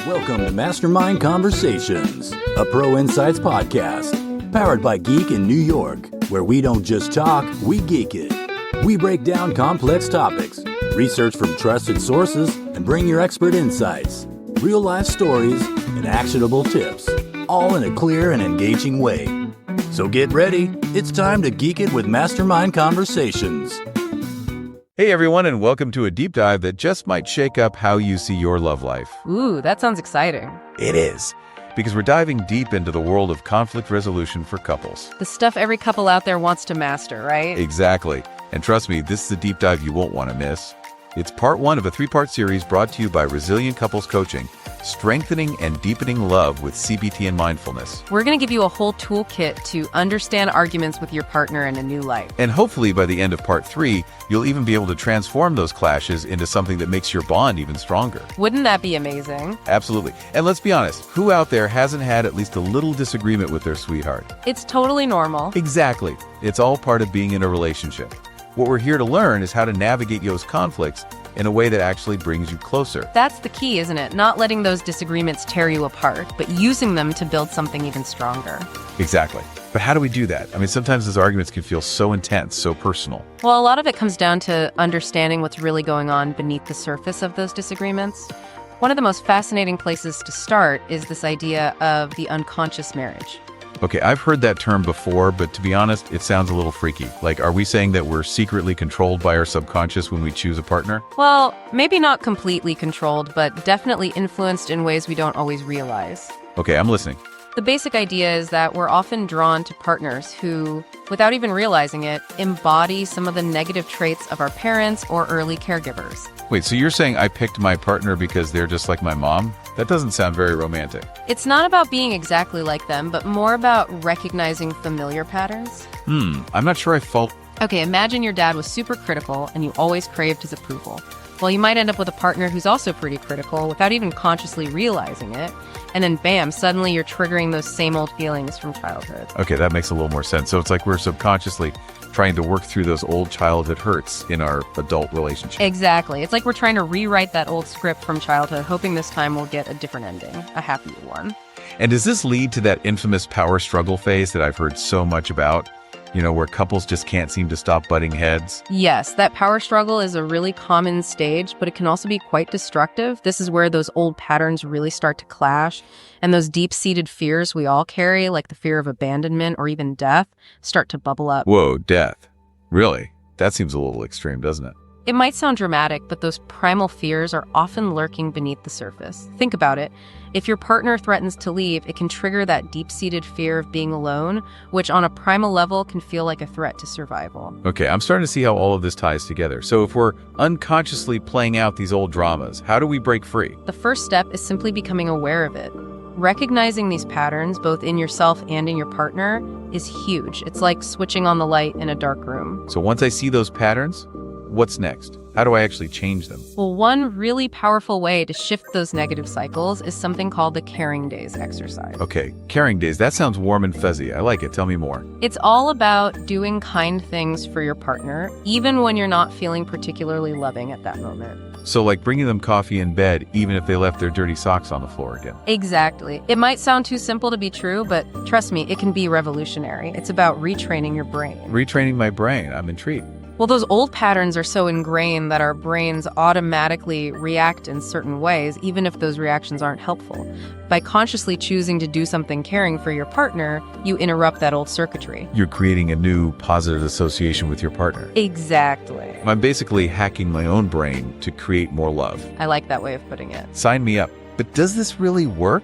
Welcome to Mastermind Conversations, a Pro Insights podcast, powered by Geek in New York, where we don't just talk, we geek it. We break down complex topics, research from trusted sources, and bring your expert insights, real-life stories, and actionable tips, all in a clear and engaging way. So get ready, it's time to geek it with Mastermind Conversations. Hey everyone, and welcome to a deep dive that just might shake up how you see your love life. Ooh, that sounds exciting. It is, because we're diving deep into the world of conflict resolution for couples. The stuff every couple out there wants to master, right? Exactly. And trust me, this is a deep dive you won't want to miss. It's part one of a three-part series brought to you by Resilient Couples Coaching, Strengthening and Deepening Love with CBT and Mindfulness. We're going to give you a whole toolkit to understand arguments with your partner in a new light. And hopefully by the end of part three, you'll even be able to transform those clashes into something that makes your bond even stronger. Wouldn't that be amazing? Absolutely. And let's be honest, who out there hasn't had at least a little disagreement with their sweetheart? It's totally normal. Exactly. It's all part of being in a relationship. What we're here to learn is how to navigate those conflicts in a way that actually brings you closer. That's the key, isn't it? Not letting those disagreements tear you apart, but using them to build something even stronger. Exactly. But how do we do that? I mean, sometimes those arguments can feel so intense, so personal. Well, a lot of it comes down to understanding what's really going on beneath the surface of those disagreements. One of the most fascinating places to start is this idea of the unconscious marriage. Okay, I've heard that term before, but to be honest, it sounds a little freaky. Like, are we saying that we're secretly controlled by our subconscious when we choose a partner? Well, maybe not completely controlled, but definitely influenced in ways we don't always realize. Okay, I'm listening. The basic idea is that we're often drawn to partners who, without even realizing it, embody some of the negative traits of our parents or early caregivers. Wait, so you're saying I picked my partner because they're just like my mom? That doesn't sound very romantic. It's not about being exactly like them, but more about recognizing familiar patterns. I'm not sure I fault. Okay, imagine your dad was super critical and you always craved his approval. Well, you might end up with a partner who's also pretty critical without even consciously realizing it. And then bam, suddenly you're triggering those same old feelings from childhood. Okay, that makes a little more sense. So it's like we're subconsciously trying to work through those old childhood hurts in our adult relationship. Exactly. It's like we're trying to rewrite that old script from childhood, hoping this time we'll get a different ending, a happier one. And does this lead to that infamous power struggle phase that I've heard so much about? You know, where couples just can't seem to stop butting heads? Yes, that power struggle is a really common stage, but it can also be quite destructive. This is where those old patterns really start to clash, and those deep-seated fears we all carry, like the fear of abandonment or even death, start to bubble up. Whoa, death. Really? That seems a little extreme, doesn't it? It might sound dramatic, but those primal fears are often lurking beneath the surface. Think about it. If your partner threatens to leave, it can trigger that deep-seated fear of being alone, which on a primal level can feel like a threat to survival. Okay, I'm starting to see how all of this ties together. So if we're unconsciously playing out these old dramas, how do we break free? The first step is simply becoming aware of it. Recognizing these patterns, both in yourself and in your partner, is huge. It's like switching on the light in a dark room. So once I see those patterns, what's next? How do I actually change them? Well, one really powerful way to shift those negative cycles is something called the Caring Days exercise. Okay, caring days. That sounds warm and fuzzy. I like it. Tell me more. It's all about doing kind things for your partner, even when you're not feeling particularly loving at that moment. So like bringing them coffee in bed, even if they left their dirty socks on the floor again. Exactly. It might sound too simple to be true, but trust me, it can be revolutionary. It's about retraining your brain. Retraining my brain. I'm intrigued. Well, those old patterns are so ingrained that our brains automatically react in certain ways, even if those reactions aren't helpful. By consciously choosing to do something caring for your partner, you interrupt that old circuitry. You're creating a new positive association with your partner. Exactly. I'm basically hacking my own brain to create more love. I like that way of putting it. Sign me up. But does this really work?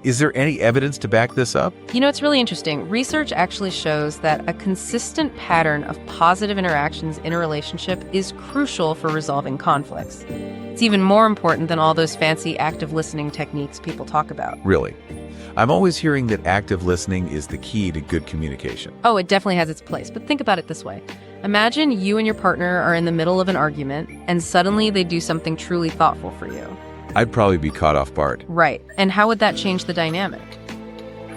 Is there any evidence to back this up? You know, it's really interesting. Research actually shows that a consistent pattern of positive interactions in a relationship is crucial for resolving conflicts. It's even more important than all those fancy active listening techniques people talk about. Really? I'm always hearing that active listening is the key to good communication. Oh, it definitely has its place, but think about it this way. Imagine you and your partner are in the middle of an argument, and suddenly they do something truly thoughtful for you. I'd probably be caught off guard. Right. And how would that change the dynamic?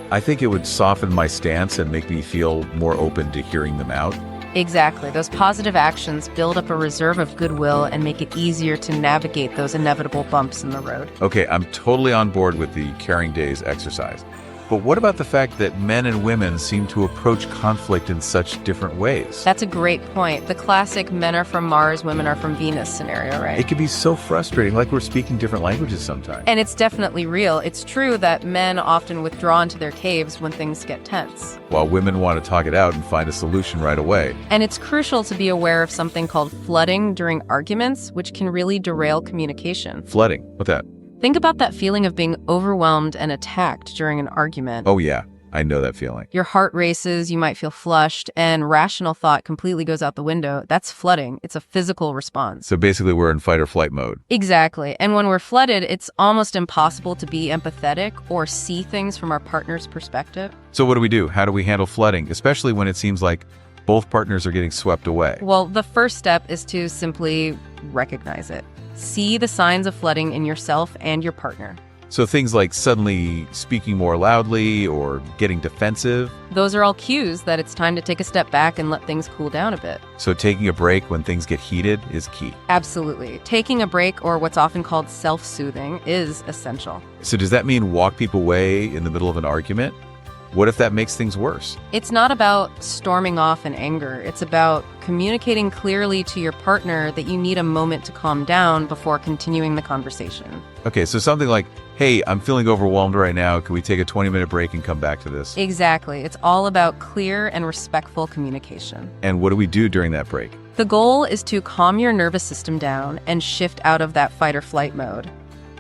I think it would soften my stance and make me feel more open to hearing them out. Exactly. Those positive actions build up a reserve of goodwill and make it easier to navigate those inevitable bumps in the road. Okay, I'm totally on board with the Caring Days exercise. But what about the fact that men and women seem to approach conflict in such different ways? That's a great point. The classic men are from Mars, women are from Venus scenario, right? It can be so frustrating, like we're speaking different languages sometimes. And it's definitely real. It's true that men often withdraw into their caves when things get tense. While women want to talk it out and find a solution right away. And it's crucial to be aware of something called flooding during arguments, which can really derail communication. Flooding? What's that? Think about that feeling of being overwhelmed and attacked during an argument. Oh yeah, I know that feeling. Your heart races, you might feel flushed, and rational thought completely goes out the window. That's flooding. It's a physical response. So basically we're in fight or flight mode. Exactly. And when we're flooded, it's almost impossible to be empathetic or see things from our partner's perspective. So what do? How do we handle flooding, especially when it seems like both partners are getting swept away? Well, the first step is to simply recognize it. See the signs of flooding in yourself and your partner. So things like suddenly speaking more loudly or getting defensive. Those are all cues that it's time to take a step back and let things cool down a bit. So taking a break when things get heated is key. Absolutely. Taking a break, or what's often called self-soothing, is essential. So does that mean walk people away in the middle of an argument? What if that makes things worse? It's not about storming off in anger. It's about communicating clearly to your partner that you need a moment to calm down before continuing the conversation. Okay, so something like, hey, I'm feeling overwhelmed right now. Can we take a 20-minute break and come back to this? Exactly. It's all about clear and respectful communication. And what do we do during that break? The goal is to calm your nervous system down and shift out of that fight or flight mode.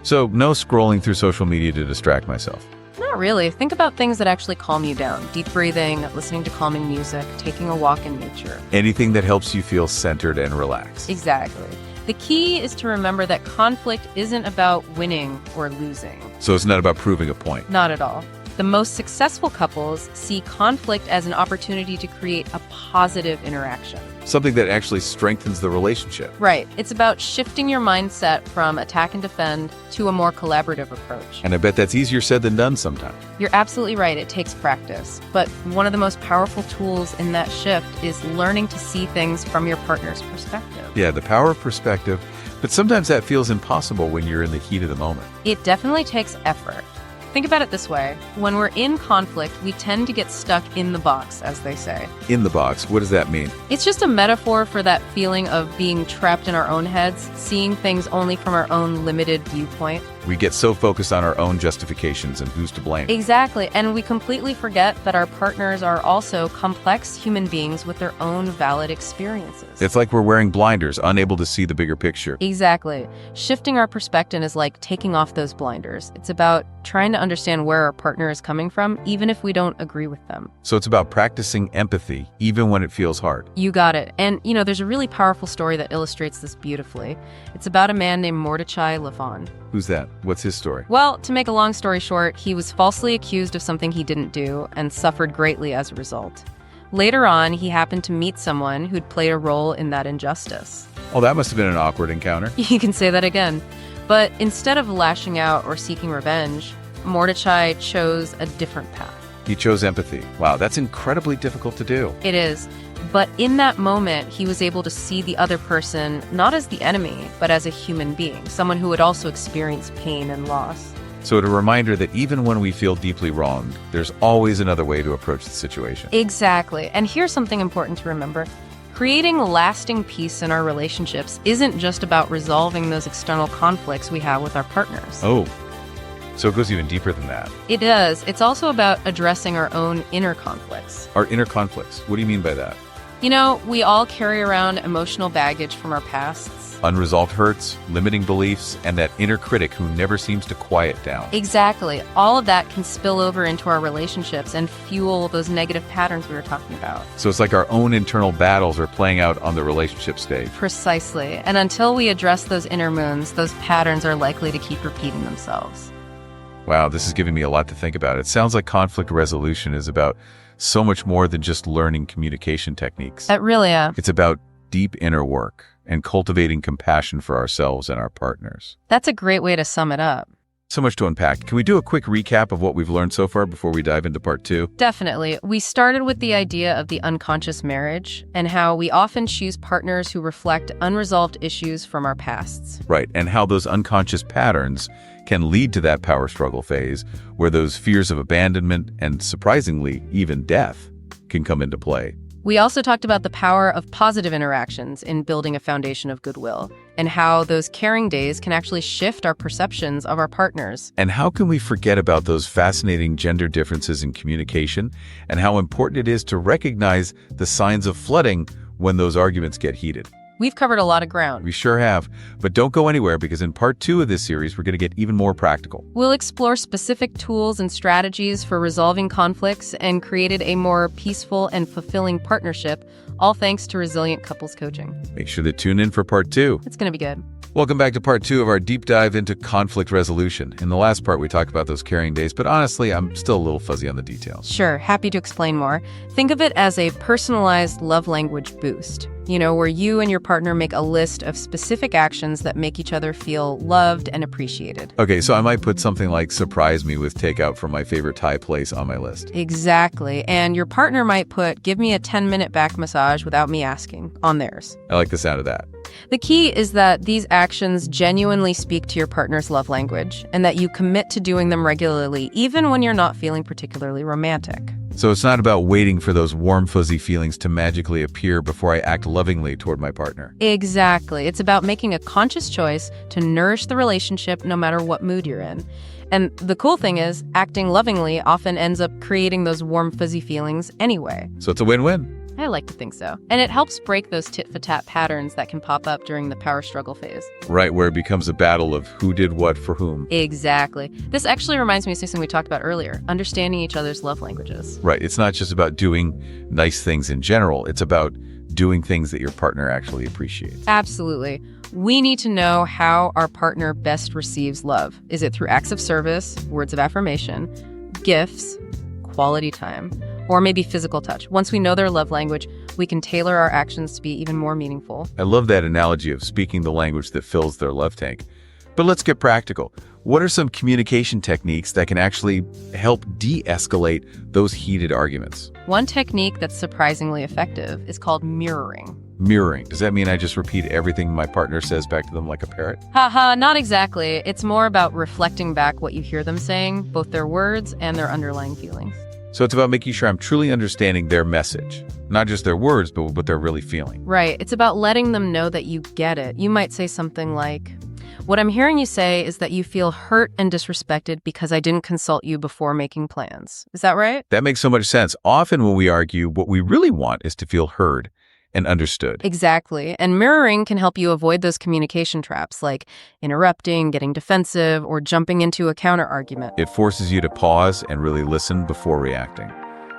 So no scrolling through social media to distract myself. Not really. Think about things that actually calm you down. Deep breathing, listening to calming music, taking a walk in nature. Anything that helps you feel centered and relaxed. Exactly. The key is to remember that conflict isn't about winning or losing. So it's not about proving a point. Not at all. The most successful couples see conflict as an opportunity to create a positive interaction. Something that actually strengthens the relationship. Right. It's about shifting your mindset from attack and defend to a more collaborative approach. And I bet that's easier said than done sometimes. You're absolutely right. It takes practice. But one of the most powerful tools in that shift is learning to see things from your partner's perspective. Yeah, the power of perspective. But sometimes that feels impossible when you're in the heat of the moment. It definitely takes effort. Think about it this way. When we're in conflict, we tend to get stuck in the box, as they say. In the box, what does that mean? It's just a metaphor for that feeling of being trapped in our own heads, seeing things only from our own limited viewpoint. We get so focused on our own justifications and who's to blame. Exactly. And we completely forget that our partners are also complex human beings with their own valid experiences. It's like we're wearing blinders, unable to see the bigger picture. Exactly. Shifting our perspective is like taking off those blinders. It's about trying to understand where our partner is coming from, even if we don't agree with them. So it's about practicing empathy, even when it feels hard. You got it. And, there's a really powerful story that illustrates this beautifully. It's about a man named Mordechai Levon. Who's that? What's his story? Well, to make a long story short, he was falsely accused of something he didn't do and suffered greatly as a result. Later on, he happened to meet someone who'd played a role in that injustice. Oh, that must have been an awkward encounter. You can say that again. But instead of lashing out or seeking revenge, Mordechai chose a different path. He chose empathy. Wow, that's incredibly difficult to do. It is. But in that moment, he was able to see the other person not as the enemy, but as a human being, someone who would also experience pain and loss. So it's a reminder that even when we feel deeply wronged, there's always another way to approach the situation. Exactly. And here's something important to remember. Creating lasting peace in our relationships isn't just about resolving those external conflicts we have with our partners. Oh, so it goes even deeper than that. It does. It's also about addressing our own inner conflicts. Our inner conflicts. What do you mean by that? We all carry around emotional baggage from our pasts. Unresolved hurts, limiting beliefs, and that inner critic who never seems to quiet down. Exactly. All of that can spill over into our relationships and fuel those negative patterns we were talking about. So it's like our own internal battles are playing out on the relationship stage. Precisely. And until we address those inner wounds, those patterns are likely to keep repeating themselves. Wow, this is giving me a lot to think about. It sounds like conflict resolution is about so much more than just learning communication techniques. It really is. It's about deep inner work and cultivating compassion for ourselves and our partners. That's a great way to sum it up. So much to unpack. Can we do a quick recap of what we've learned so far before we dive into part 2? Definitely. We started with the idea of the unconscious marriage and how we often choose partners who reflect unresolved issues from our pasts. Right, and how those unconscious patterns can lead to that power struggle phase where those fears of abandonment and, surprisingly, even death can come into play. We also talked about the power of positive interactions in building a foundation of goodwill and how those caring days can actually shift our perceptions of our partners. And how can we forget about those fascinating gender differences in communication and how important it is to recognize the signs of flooding when those arguments get heated? We've covered a lot of ground. We sure have. But don't go anywhere because in part 2 of this series, we're going to get even more practical. We'll explore specific tools and strategies for resolving conflicts and created a more peaceful and fulfilling partnership, all thanks to Resilient Couples Coaching. Make sure to tune in for part 2. It's going to be good. Welcome back to part 2 of our deep dive into conflict resolution. In the last part, we talked about those caring days, but honestly, I'm still a little fuzzy on the details. Sure, happy to explain more. Think of it as a personalized love language boost. Where you and your partner make a list of specific actions that make each other feel loved and appreciated. Okay, so I might put something like surprise me with takeout from my favorite Thai place on my list. Exactly. And your partner might put give me a 10-minute back massage without me asking on theirs. I like the sound of that. The key is that these actions genuinely speak to your partner's love language and that you commit to doing them regularly, even when you're not feeling particularly romantic. So it's not about waiting for those warm, fuzzy feelings to magically appear before I act lovingly toward my partner. Exactly. It's about making a conscious choice to nourish the relationship no matter what mood you're in. And the cool thing is, acting lovingly often ends up creating those warm, fuzzy feelings anyway. So it's a win-win. I like to think so. And it helps break those tit-for-tat patterns that can pop up during the power struggle phase. Right, where it becomes a battle of who did what for whom. Exactly. This actually reminds me of something we talked about earlier, understanding each other's love languages. Right, it's not just about doing nice things in general. It's about doing things that your partner actually appreciates. Absolutely. We need to know how our partner best receives love. Is it through acts of service, words of affirmation, gifts, quality time, or maybe physical touch? Once we know their love language, we can tailor our actions to be even more meaningful. I love that analogy of speaking the language that fills their love tank. But let's get practical. What are some communication techniques that can actually help de-escalate those heated arguments? One technique that's surprisingly effective is called mirroring. Mirroring. Does that mean I just repeat everything my partner says back to them like a parrot? Haha, not exactly. It's more about reflecting back what you hear them saying, both their words and their underlying feelings. So it's about making sure I'm truly understanding their message, not just their words, but what they're really feeling. Right. It's about letting them know that you get it. You might say something like, what I'm hearing you say is that you feel hurt and disrespected because I didn't consult you before making plans. Is that right? That makes so much sense. Often when we argue, what we really want is to feel heard and understood. Exactly. And mirroring can help you avoid those communication traps like interrupting, getting defensive, or jumping into a counter argument. It forces you to pause and really listen before reacting.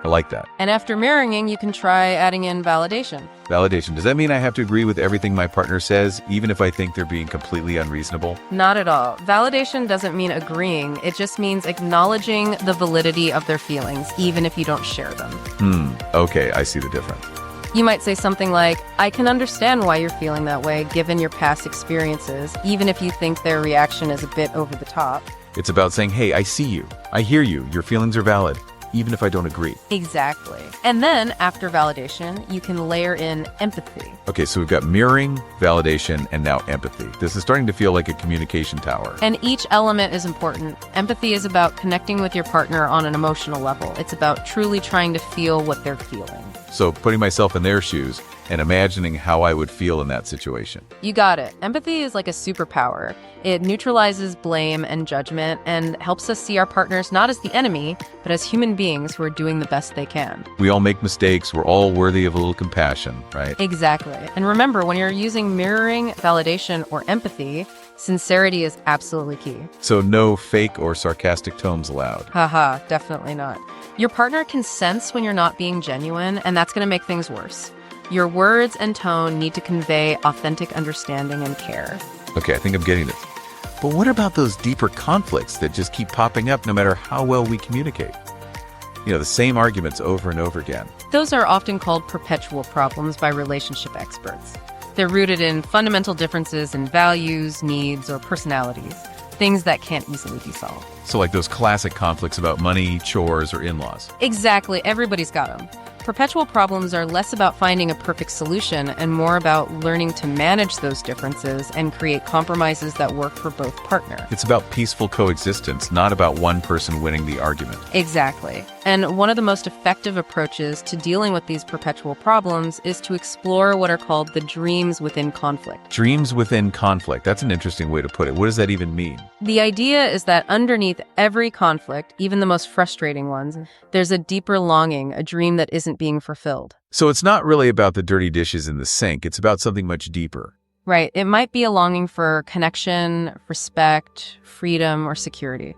I like that. And after mirroring, you can try adding in validation. Validation. Does that mean I have to agree with everything my partner says, even if I think they're being completely unreasonable? Not at all. Validation doesn't mean agreeing. It just means acknowledging the validity of their feelings, even if you don't share them. Okay, I see the difference. You might say something like, I can understand why you're feeling that way, given your past experiences, even if you think their reaction is a bit over the top. It's about saying, hey, I see you. I hear you. Your feelings are valid, even if I don't agree. Exactly. And then, after validation, you can layer in empathy. Okay, so we've got mirroring, validation, and now empathy. This is starting to feel like a communication tower. And each element is important. Empathy is about connecting with your partner on an emotional level. It's about truly trying to feel what they're feeling. So putting myself in their shoes and imagining how I would feel in that situation. You got it. Empathy is like a superpower. It neutralizes blame and judgment and helps us see our partners not as the enemy, but as human beings who are doing the best they can. We all make mistakes. We're all worthy of a little compassion, right? Exactly. And remember, when you're using mirroring, validation, or empathy, sincerity is absolutely key. So no fake or sarcastic tones allowed. Haha, definitely not. Your partner can sense when you're not being genuine, and that's going to make things worse. Your words and tone need to convey authentic understanding and care. Okay, I think I'm getting this. But what about those deeper conflicts that just keep popping up no matter how well we communicate? The same arguments over and over again. Those are often called perpetual problems by relationship experts. They're rooted in fundamental differences in values, needs, or personalities. things that can't easily be solved. So like those classic conflicts about money, chores, or in-laws. Exactly. Everybody's got them. Perpetual problems are less about finding a perfect solution and more about learning to manage those differences and create compromises that work for both partners. It's about peaceful coexistence, not about one person winning the argument. Exactly. And one of the most effective approaches to dealing with these perpetual problems is to explore what are called the dreams within conflict. Dreams within conflict. That's an interesting way to put it. What does that even mean? The idea is that underneath every conflict, even the most frustrating ones, there's a deeper longing, a dream that isn't being fulfilled. So it's not really about the dirty dishes in the sink. It's about something much deeper. Right. It might be a longing for connection, respect, freedom, or security.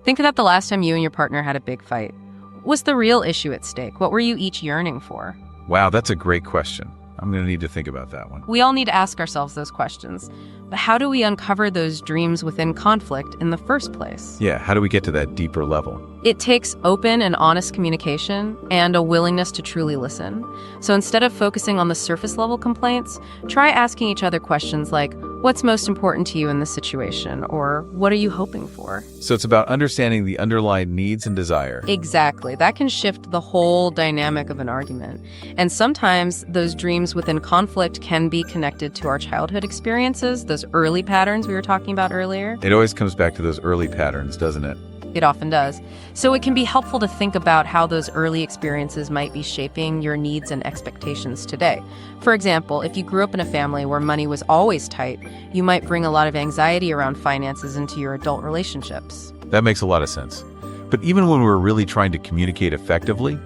Think about the last time you and your partner had a big fight. What's the real issue at stake? What were you each yearning for? Wow, that's a great question. I'm going to need to think about that one. We all need to ask ourselves those questions. But how do we uncover those dreams within conflict in the first place? Yeah, how do we get to that deeper level? It takes open and honest communication and a willingness to truly listen. So instead of focusing on the surface level complaints, try asking each other questions like, what's most important to you in this situation? Or what are you hoping for? So it's about understanding the underlying needs and desire. Exactly. That can shift the whole dynamic of an argument. And sometimes those dreams within conflict can be connected to our childhood experiences, those early patterns we were talking about earlier. It always comes back to those early patterns, doesn't it? It often does. So it can be helpful to think about how those early experiences might be shaping your needs and expectations today. For example, if you grew up in a family where money was always tight, you might bring a lot of anxiety around finances into your adult relationships. That makes a lot of sense. But even when we're really trying to communicate effectively,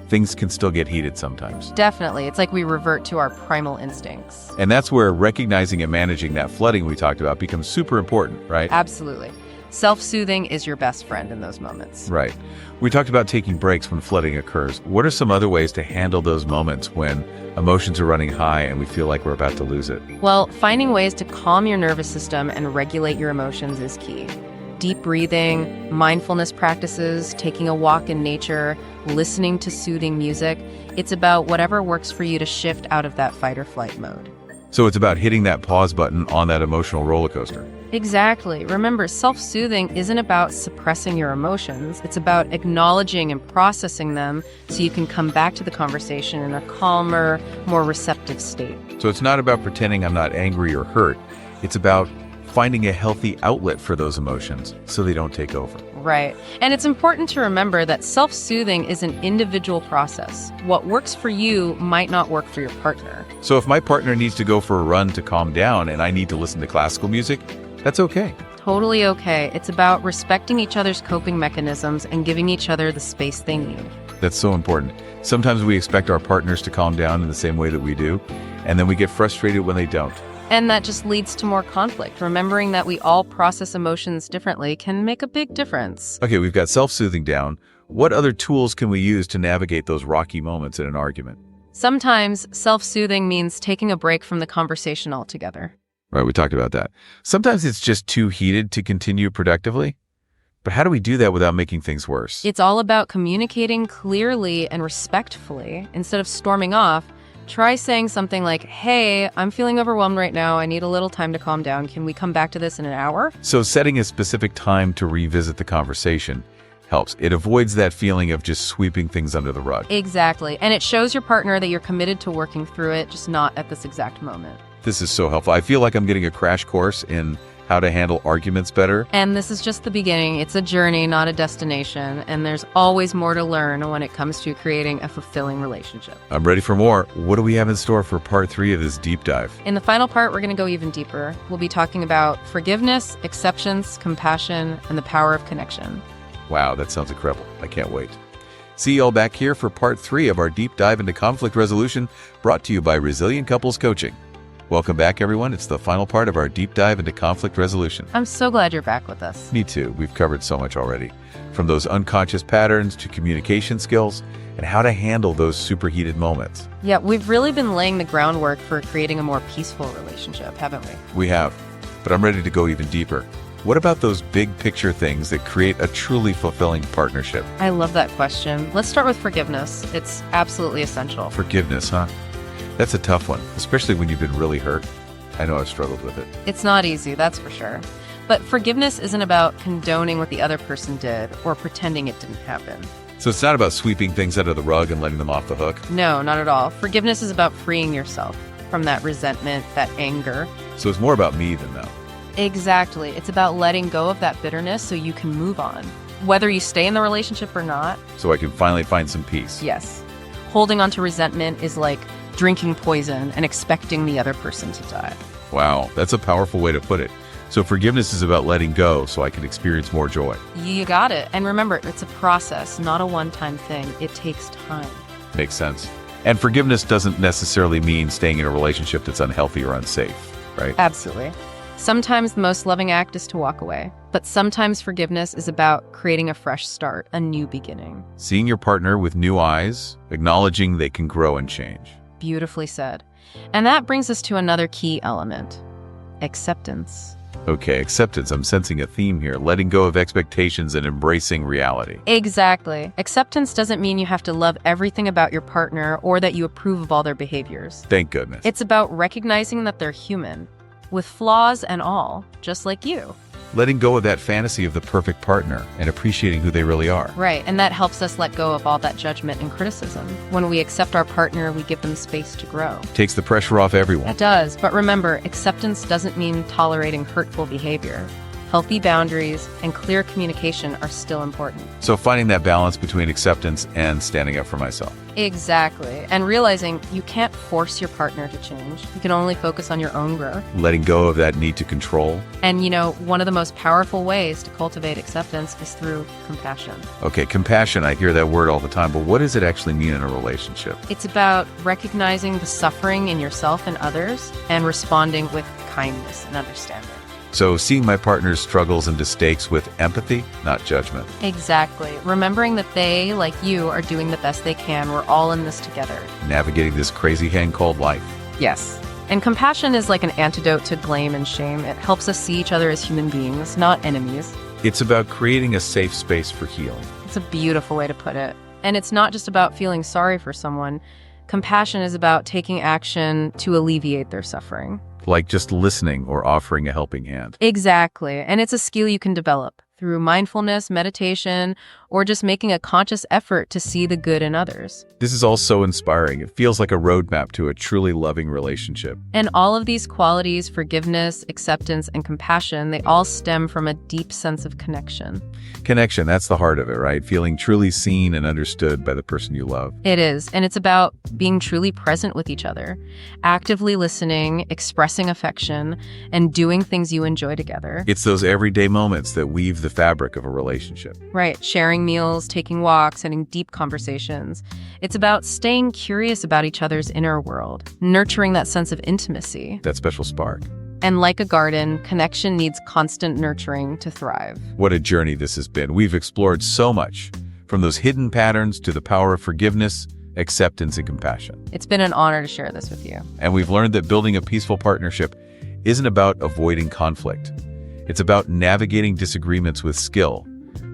things can still get heated sometimes. Definitely. It's like we revert to our primal instincts. And that's where recognizing and managing that flooding we talked about becomes super important, right? Absolutely. Self-soothing is your best friend in those moments. Right. We talked about taking breaks when flooding occurs. What are some other ways to handle those moments when emotions are running high and we feel like we're about to lose it? Well, finding ways to calm your nervous system and regulate your emotions is key. Deep breathing, mindfulness practices, taking a walk in nature, listening to soothing music. It's about whatever works for you to shift out of that fight or flight mode. So it's about hitting that pause button on that emotional roller coaster. Exactly. Remember, self-soothing isn't about suppressing your emotions. It's about acknowledging and processing them so you can come back to the conversation in a calmer, more receptive state. So it's not about pretending I'm not angry or hurt. It's about finding a healthy outlet for those emotions so they don't take over. Right. And it's important to remember that self-soothing is an individual process. What works for you might not work for your partner. So if my partner needs to go for a run to calm down and I need to listen to classical music, that's okay. Totally okay. It's about respecting each other's coping mechanisms and giving each other the space they need. That's so important. Sometimes we expect our partners to calm down in the same way that we do, and then we get frustrated when they don't. And that just leads to more conflict. Remembering that we all process emotions differently can make a big difference. Okay, we've got self-soothing down. What other tools can we use to navigate those rocky moments in an argument? Sometimes self-soothing means taking a break from the conversation altogether. Right, we talked about that. Sometimes it's just too heated to continue productively. But how do we do that without making things worse? It's all about communicating clearly and respectfully. Instead of storming off, try saying something like, hey, I'm feeling overwhelmed right now. I need a little time to calm down. Can we come back to this in an hour? So setting a specific time to revisit the conversation helps. It avoids that feeling of just sweeping things under the rug. Exactly. And it shows your partner that you're committed to working through it, just not at this exact moment. This is so helpful. I feel like I'm getting a crash course in how to handle arguments better. And this is just the beginning. It's a journey, not a destination. And there's always more to learn when it comes to creating a fulfilling relationship. I'm ready for more. What do we have in store for part 3 of this deep dive? In the final part, we're going to go even deeper. We'll be talking about forgiveness, acceptance, compassion, and the power of connection. Wow, that sounds incredible. I can't wait. See you all back here for part 3 of our deep dive into conflict resolution, brought to you by Resilient Couples Coaching. Welcome back, everyone. It's the final part of our deep dive into conflict resolution. I'm so glad you're back with us. Me too. We've covered so much already. From those unconscious patterns to communication skills and how to handle those superheated moments. Yeah, we've really been laying the groundwork for creating a more peaceful relationship, haven't we? We have. But I'm ready to go even deeper. What about those big picture things that create a truly fulfilling partnership? I love that question. Let's start with forgiveness. It's absolutely essential. Forgiveness, huh? That's a tough one, especially when you've been really hurt. I know I've struggled with it. It's not easy, that's for sure. But forgiveness isn't about condoning what the other person did or pretending it didn't happen. So it's not about sweeping things under the rug and letting them off the hook? No, not at all. Forgiveness is about freeing yourself from that resentment, that anger. So it's more about me than them. Exactly. It's about letting go of that bitterness so you can move on, whether you stay in the relationship or not. So I can finally find some peace. Yes. Holding on to resentment is like drinking poison and expecting the other person to die. Wow, that's a powerful way to put it. So forgiveness is about letting go so I can experience more joy. You got it. And remember, it's a process, not a one-time thing. It takes time. Makes sense. And forgiveness doesn't necessarily mean staying in a relationship that's unhealthy or unsafe, right? Absolutely. Sometimes the most loving act is to walk away, but sometimes forgiveness is about creating a fresh start, a new beginning. Seeing your partner with new eyes, acknowledging they can grow and change. Beautifully said. And that brings us to another key element, acceptance. Okay, acceptance. I'm sensing a theme here. Letting go of expectations and embracing reality. Exactly. Acceptance doesn't mean you have to love everything about your partner or that you approve of all their behaviors. Thank goodness. It's about recognizing that they're human, with flaws and all, just like you. Letting go of that fantasy of the perfect partner and appreciating who they really are. Right, and that helps us let go of all that judgment and criticism. When we accept our partner, we give them space to grow. Takes the pressure off everyone. It does, but remember, acceptance doesn't mean tolerating hurtful behavior. Healthy boundaries and clear communication are still important. So finding that balance between acceptance and standing up for myself. Exactly, and realizing you can't force your partner to change. You can only focus on your own growth. Letting go of that need to control. And one of the most powerful ways to cultivate acceptance is through compassion. Okay, compassion, I hear that word all the time, but what does it actually mean in a relationship? It's about recognizing the suffering in yourself and others and responding with kindness and understanding. So seeing my partner's struggles and mistakes with empathy, not judgment. Exactly. Remembering that they, like you, are doing the best they can. We're all in this together. Navigating this crazy hang called life. Yes. And compassion is like an antidote to blame and shame. It helps us see each other as human beings, not enemies. It's about creating a safe space for healing. It's a beautiful way to put it. And it's not just about feeling sorry for someone. Compassion is about taking action to alleviate their suffering. Like just listening or offering a helping hand. Exactly. And it's a skill you can develop through mindfulness, meditation, or just making a conscious effort to see the good in others. This is all so inspiring. It feels like a roadmap to a truly loving relationship. And all of these qualities, forgiveness, acceptance, and compassion, they all stem from a deep sense of connection. Connection, that's the heart of it, right? Feeling truly seen and understood by the person you love. It is. And it's about being truly present with each other, actively listening, expressing affection, and doing things you enjoy together. It's those everyday moments that weave the fabric of a relationship. Right. Sharing meals, taking walks, having deep conversations. It's about staying curious about each other's inner world, nurturing that sense of intimacy. That special spark. And like a garden, connection needs constant nurturing to thrive. What a journey this has been. We've explored so much, from those hidden patterns to the power of forgiveness, acceptance, and compassion. It's been an honor to share this with you. And we've learned that building a peaceful partnership isn't about avoiding conflict. It's about navigating disagreements with skill,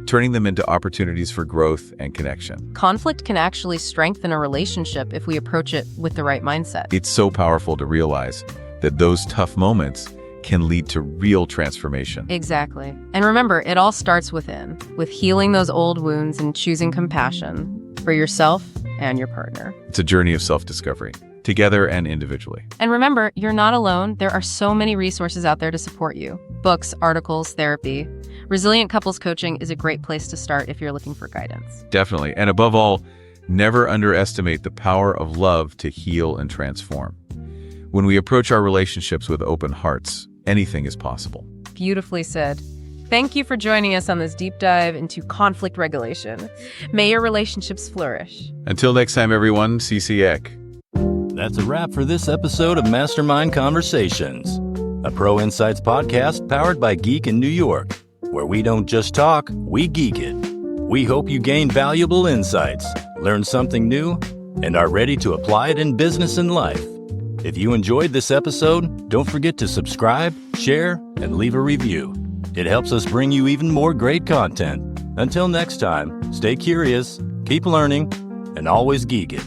turning them into opportunities for growth and connection. Conflict can actually strengthen a relationship if we approach it with the right mindset. It's so powerful to realize that those tough moments can lead to real transformation. Exactly. And remember, it all starts within, with healing those old wounds and choosing compassion for yourself and your partner. It's a journey of self-discovery, together and individually. And remember, you're not alone. There are so many resources out there to support you. Books, articles, therapy. Resilient Couples Coaching is a great place to start if you're looking for guidance. Definitely. And above all, never underestimate the power of love to heal and transform. When we approach our relationships with open hearts, anything is possible. Beautifully said. Thank you for joining us on this deep dive into conflict regulation. May your relationships flourish. Until next time, everyone, CCEC. That's a wrap for this episode of Mastermind Conversations, a Pro Insights podcast powered by Geek-NYC, where we don't just talk, we geek it. We hope you gain valuable insights, learn something new, and are ready to apply it in business and life. If you enjoyed this episode, don't forget to subscribe, share, and leave a review. It helps us bring you even more great content. Until next time, stay curious, keep learning, and always geek it.